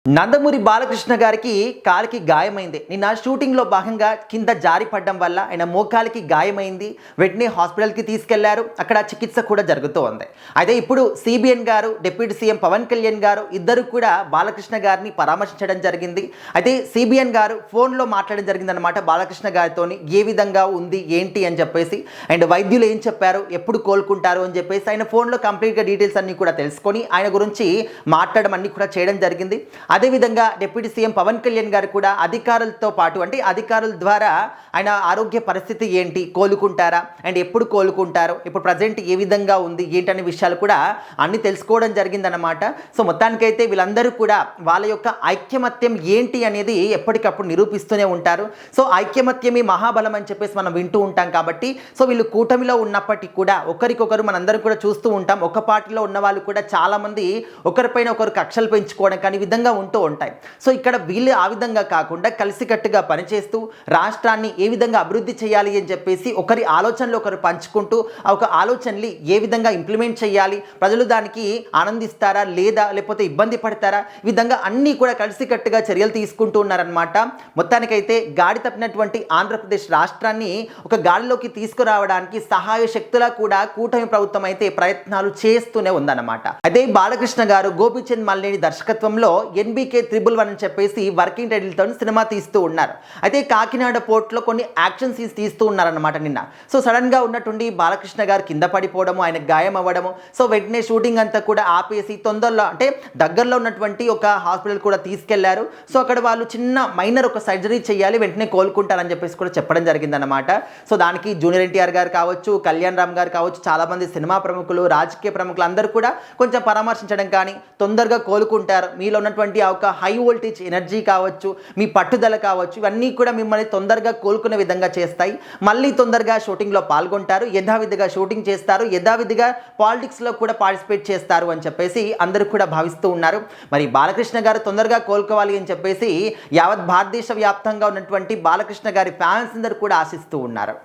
నందమూరి బాలకృష్ణ గారికి కాలికి గాయమైంది. నిన్న షూటింగ్‌లో భాగంగా కింద జారి పడడం వల్ల ఆయన మోకాలికి గాయమైంది. వెంటనే హాస్పిటల్‌కి తీసుకెళ్లారు. అక్కడ చికిత్స కూడా జరుగుతూ ఉంది. అయితే ఇప్పుడు సీబీఎన్ గారు, డిప్యూటీ సీఎం పవన్ కళ్యాణ్ గారు ఇద్దరు కూడా బాలకృష్ణ గారిని పరామర్శించడం జరిగింది. అయితే సీబీఎన్ గారు ఫోన్‌లో మాట్లాడడం జరిగిందన్నమాట బాలకృష్ణ గారితోని. ఏ విధంగా ఉంది, ఏంటి అని చెప్పేసి, అండ్ వైద్యులు ఏం చెప్పారు, ఎప్పుడు కోలుకుంటారు అని చెప్పేసి ఆయన ఫోన్‌లో కంప్లీట్‌గా డీటెయిల్స్ అన్నీ కూడా తెలుసుకొని ఆయన గురించి మాట్లాడడం అన్నీ కూడా చేయడం జరిగింది. అదేవిధంగా డిప్యూటీ సీఎం పవన్ కళ్యాణ్ గారు కూడా అధికారులతో పాటు అంటే అధికారుల ద్వారా ఆయన ఆరోగ్య పరిస్థితి ఏంటి, కోలుకుంటారా అండ్ ఎప్పుడు కోలుకుంటారు, ఇప్పుడు ప్రజెంట్ ఏ విధంగా ఉంది ఏంటనే విషయాలు కూడా అన్ని తెలుసుకోవడం జరిగిందన్నమాట. సో మొత్తానికైతే వీళ్ళందరూ కూడా వాళ్ళ యొక్క ఐక్యమత్యం ఏంటి అనేది ఎప్పటికప్పుడు నిరూపిస్తూనే ఉంటారు. సో ఐక్యమత్యమే మహాబలం అని చెప్పేసి మనం వింటూ ఉంటాం కాబట్టి సో వీళ్ళు కూటమిలో ఉన్నప్పటికీ కూడా ఒకరికొకరు మనందరం కూడా చూస్తూ ఉంటాం. ఒక పార్టీలో ఉన్న వాళ్ళు కూడా చాలామంది ఒకరిపైన ఒకరు కక్షలు పెంచుకోవడం కానీ విధంగా ఉంటూ ఉంటాయి. సో ఇక్కడ వీళ్ళు ఆ విధంగా కాకుండా కలిసికట్టుగా పనిచేస్తూ రాష్ట్రాన్ని ఏ విధంగా అభివృద్ధి చేయాలి అని చెప్పేసి ఒకరి ఆలోచనలు ఒకరు పంచుకుంటూ ఆ ఒక ఆలోచనలు ఏ విధంగా ఇంప్లిమెంట్ చేయాలి, ప్రజలు దానికి ఆనందిస్తారా లేదా లేకపోతే ఇబ్బంది పడతారా, ఈ విధంగా అన్నీ కూడా కలిసికట్టుగా చర్యలు తీసుకుంటూ ఉన్నారనమాట. మొత్తానికైతే గాడి తప్పినటువంటి ఆంధ్రప్రదేశ్ రాష్ట్రాన్ని ఒక గాడిలోకి తీసుకురావడానికి సహాయ శక్తులా కూడా కూటమి ప్రభుత్వం అయితే ప్రయత్నాలు చేస్తూనే ఉందన్నమాట. అదే బాలకృష్ణ గారు గోపీచంద్ మల్లేని దర్శకత్వంలో ఎన్బీకే 111 అని చెప్పేసి వర్కింగ్ టైటిల్తో సినిమా తీస్తూ ఉన్నారు. అయితే కాకినాడ పోర్ట్లో కొన్ని యాక్షన్ సీన్స్ తీస్తూ ఉన్నారన్నమాట నిన్న. సో సడన్గా ఉన్నటువంటి బాలకృష్ణ గారు కింద పడిపోవడము, ఆయన గాయం అవ్వడము, సో వెంటనే షూటింగ్ అంతా కూడా ఆపేసి తొందరలో అంటే దగ్గరలో ఉన్నటువంటి ఒక హాస్పిటల్ కూడా తీసుకెళ్లారు. సో అక్కడ వాళ్ళు చిన్న మైనర్ ఒక సర్జరీ చేయాలి, వెంటనే కోలుకుంటారని చెప్పేసి కూడా చెప్పడం జరిగిందన్నమాట. సో దానికి జూనియర్ ఎన్టీఆర్ గారు కావచ్చు, కళ్యాణ్ రామ్ గారు కావచ్చు, చాలామంది సినిమా ప్రముఖులు, రాజకీయ ప్రముఖులు అందరూ కూడా కొంచెం పరామర్శించడం కానీ తొందరగా కోలుకుంటారు, మీలో ఉన్నటువంటి ఆ ఒక హై వోల్టేజ్ ఎనర్జీ కావచ్చు, మీ పట్టుదల కావచ్చు, ఇవన్నీ కూడా మిమ్మల్ని తొందరగా కోలుకునే విధంగా చేస్తాయి, మళ్ళీ తొందరగా షూటింగ్లో పాల్గొంటారు, యథావిధిగా షూటింగ్ చేస్తారు, యథావిధిగా పాలిటిక్స్లో కూడా పార్టిసిపేట్ చేస్తారు అని చెప్పేసి అందరూ కూడా భావిస్తూ ఉన్నారు. మరి బాలకృష్ణ గారు తొందరగా కోలుకోవాలి అని చెప్పేసి యావత్ భారతదేశ వ్యాప్తంగా ఉన్నటువంటి బాలకృష్ణ గారి ఫ్యాన్స్ అందరూ కూడా ఆశిస్తూ ఉన్నారు.